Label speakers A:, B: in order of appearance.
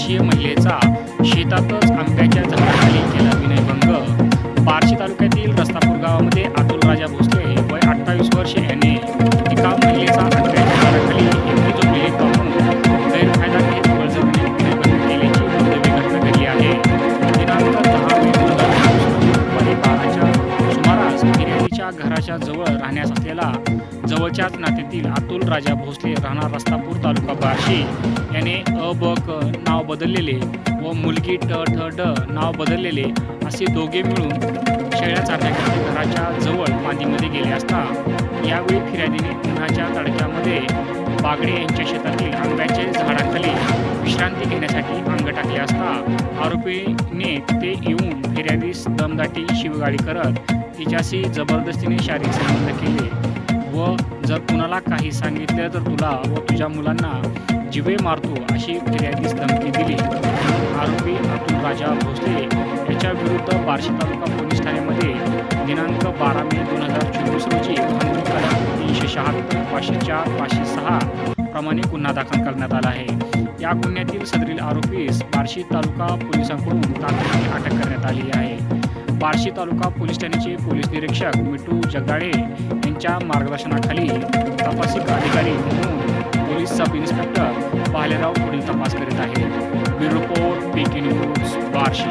A: वर्षीय महिलेचा शेतातच आंब्याच्या झाडाखाली केला विनयभंग। बार्शी तालुक्यातील रस्तापूर गावामध्ये अतुल राजा भोसले वय 28 वर्षे याने एका महिलेचा आंब्याच्या झाडाखाली एकटी झोपलेली पाहून गैरफायदा घेत बळजबरीने विनयभंग केल्याची दुर्दैवी घटना घडली आहे। दिनांक 10 मे 2024 दुपारी 12च्या सुमारास फिर्यादीच्या घराच्या जवळ राहण्यास असलेला जवळच्याच नात्यातील अतुल राजा भोसले राहणार रस्तापूर तालुका बार्शी याने क नाव बदललेले व मुलगी ठ नाव बदललेले असे दोघे मिळून शेळ्या चारण्याकरता घराच्या जवळ मादीमध्ये गेले असता यावेळी फिर्यादीने उन्हाच्या तडक्यामध्ये बागडे यांच्या शेतातील आंब्याच्या झाडाखाली विश्रांती घेण्यासाठी अंग टाकले असता आरोपीने तिथे येऊन फिर्यादीस दमदाटी शिवगाळी करत तिच्याशी जबरदस्तीने शारीरिक संबंध केले व जर कुणाला काही सांगितलं तर तुला व तुझ्या मुलांना जिवे मारतो अशी फिर्यादीस धमकी दिली। आरोपी अतुल राजा भोसले याच्या विरुद्ध बार्शी तालुका पोलीस ठाण्यामध्ये दिनांक 12 मे 2024 रोजी भांडूप कलम 376, 504, 506 प्रमाणे गुन्हा दाखल करण्यात आला आहे। या गुन्ह्यातील सदरील आरोपीस बार्शी तालुका पोलिसांकडून तातडीने अटक करण्यात आली आहे। बार्शी तालुका पोलीस ठाण्याचे पोलीस निरीक्षक मिठू जगदाळे यांच्या मार्गदर्शनाखाली तपासिक अधिकारी म्हणून पोलीस सब इन्स्पेक्टर भालेराव पुढील तपास करीत आहेत। Bureau report, PK news, Barshi.